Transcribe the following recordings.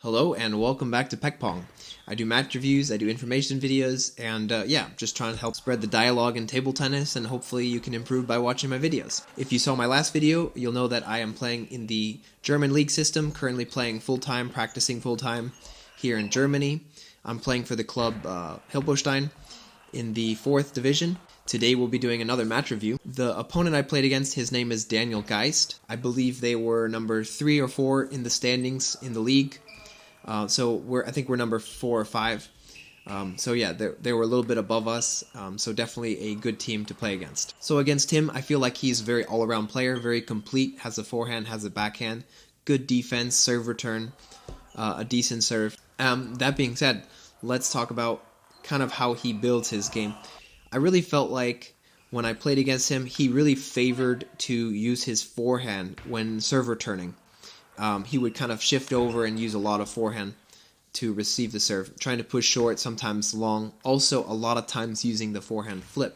Hello and welcome back to PowerPong. I do match reviews, I do information videos, and just trying to help spread the dialogue in table tennis, and hopefully you can improve by watching my videos. If you saw my last video, you'll know that I am playing in the German league system, currently playing full-time, practicing full-time here in Germany. I'm playing for the club Hilberstein in the 4th division. Today we'll be doing another match review. The opponent I played against, his name is Daniel Geist. I believe they were number 3 or 4 in the standings in the league. I think we're number 4 or 5. They were a little bit above us. So definitely a good team to play against. So against him, I feel like he's a very all-around player, very complete, has a forehand, has a backhand, good defense, serve return, a decent serve. That being said, let's talk about kind of how he builds his game. I really felt like when I played against him, he really favored to use his forehand when serve returning. He would kind of shift over and use a lot of forehand to receive the serve, trying to push short, sometimes long, also a lot of times using the forehand flip.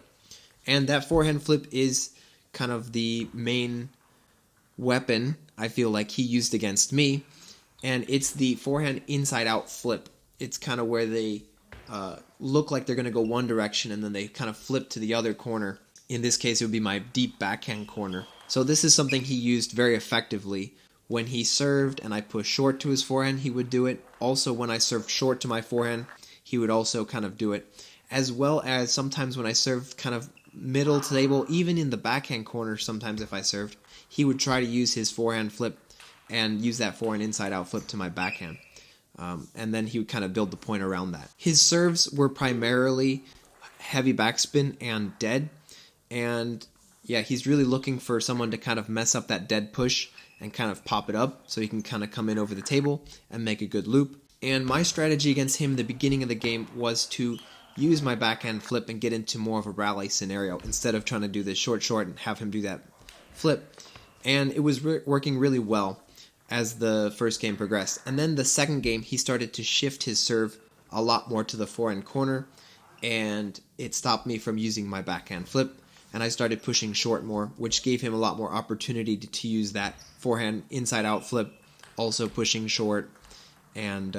And that forehand flip is kind of the main weapon I feel like he used against me, and it's the forehand inside-out flip. It's kind of where they look like they're going to go one direction and then they kind of flip to the other corner. In this case, it would be my deep backhand corner. So this is something he used very effectively. When he served and I pushed short to his forehand, he would do it. Also, when I served short to my forehand, he would also kind of do it. As well as sometimes when I served kind of middle to table, even in the backhand corner, sometimes if I served, he would try to use his forehand flip and use that forehand inside-out flip to my backhand. And then he would kind of build the point around that. His serves were primarily heavy backspin and dead. And yeah, he's really looking for someone to kind of mess up that dead push and kind of pop it up so he can kind of come in over the table and make a good loop. And my strategy against him in the beginning of the game was to use my backhand flip and get into more of a rally scenario instead of trying to do this short and have him do that flip. And it was working really well as the first game progressed. And then the second game, he started to shift his serve a lot more to the forehand corner, and it stopped me from using my backhand flip. And I started pushing short more, which gave him a lot more opportunity to use that forehand inside-out flip, also pushing short, and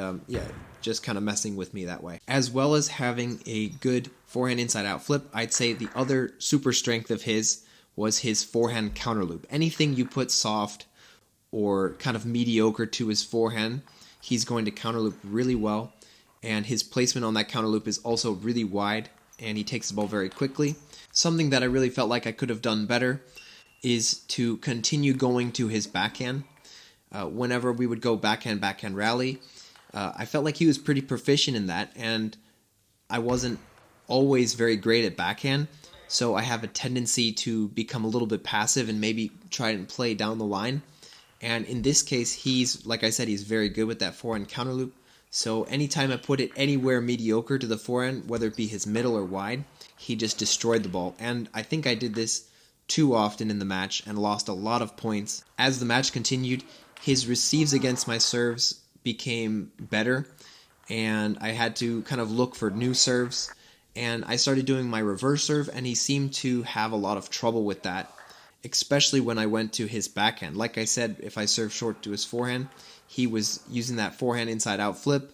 just kind of messing with me that way. As well as having a good forehand inside-out flip, I'd say the other super strength of his was his forehand counter loop. Anything you put soft or kind of mediocre to his forehand, he's going to counter loop really well, and his placement on that counter loop is also really wide, and he takes the ball very quickly. Something that I really felt like I could have done better is to continue going to his backhand. Whenever we would go backhand rally, I felt like he was pretty proficient in that, and I wasn't always very great at backhand, so I have a tendency to become a little bit passive and maybe try and play down the line. And in this case, he's, like I said, he's very good with that forehand counter loop. So anytime I put it anywhere mediocre to the forehand, whether it be his middle or wide, he just destroyed the ball. And I think I did this too often in the match and lost a lot of points. As the match continued, his receives against my serves became better, and I had to kind of look for new serves. And I started doing my reverse serve, and he seemed to have a lot of trouble with that, especially when I went to his backhand. Like I said, if I served short to his forehand, he was using that forehand inside-out flip,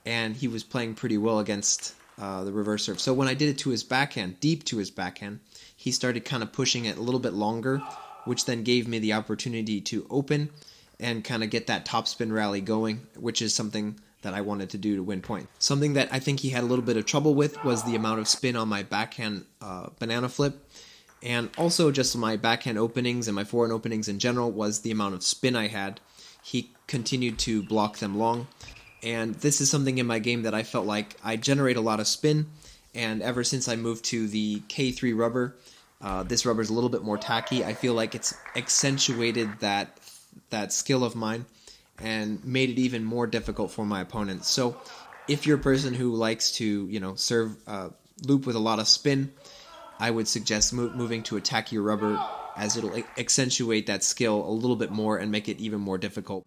and he was playing pretty well against the reverse serve. So when I did it to his backhand, deep to his backhand, he started kind of pushing it a little bit longer, which then gave me the opportunity to open and kind of get that topspin rally going, which is something that I wanted to do to win point. Something that I think he had a little bit of trouble with was the amount of spin on my backhand banana flip. And also just my backhand openings and my forehand openings in general was the amount of spin I had. He continued to block them long. And this is something in my game that I felt like I generate a lot of spin. And ever since I moved to the K3 rubber, this rubber is a little bit more tacky. I feel like it's accentuated that skill of mine and made it even more difficult for my opponents. So if you're a person who likes to, serve loop with a lot of spin, I would suggest moving to a tackier rubber, as it'll accentuate that skill a little bit more and make it even more difficult.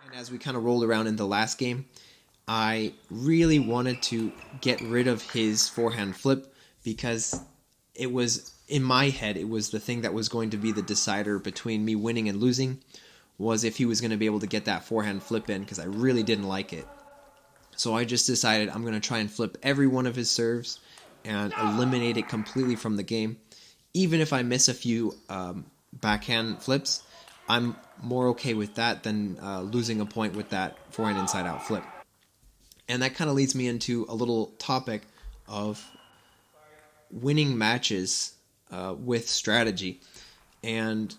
And as we kind of rolled around in the last game, I really wanted to get rid of his forehand flip because it was, in my head, it was the thing that was going to be the decider between me winning and losing, was if he was going to be able to get that forehand flip in, because I really didn't like it. So I just decided I'm going to try and flip every one of his serves and eliminate it completely from the game. Even if I miss a few backhand flips, I'm more okay with that than losing a point with that forehand inside out flip. And that kind of leads me into a little topic of winning matches with strategy. And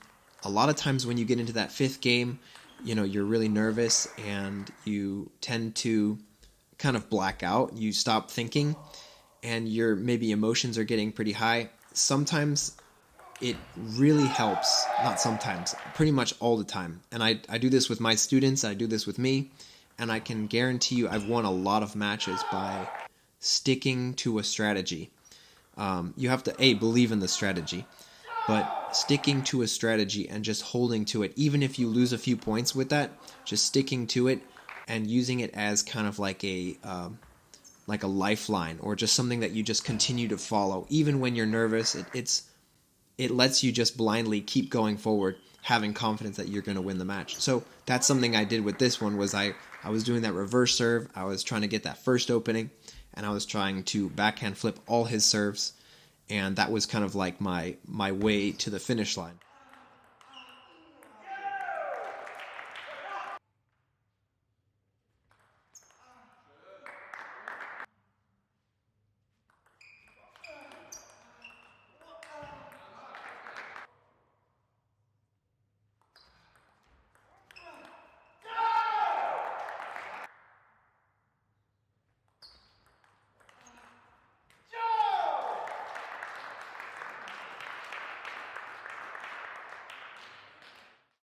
a lot of times when you get into that fifth game, you're really nervous and you tend to kind of black out. You stop thinking and your maybe emotions are getting pretty high. Sometimes it really helps, not sometimes, pretty much all the time. And I do this with my students, I do this with me, and I can guarantee you I've won a lot of matches by sticking to a strategy. You have to, believe in the strategy, but sticking to a strategy and just holding to it, even if you lose a few points with that, just sticking to it and using it as kind of like a lifeline, or just something that you just continue to follow. Even when you're nervous, it lets you just blindly keep going forward, having confidence that you're going to win the match. So that's something I did with this one, was I was doing that reverse serve, I was trying to get that first opening, and I was trying to backhand flip all his serves, and that was kind of like my way to the finish line.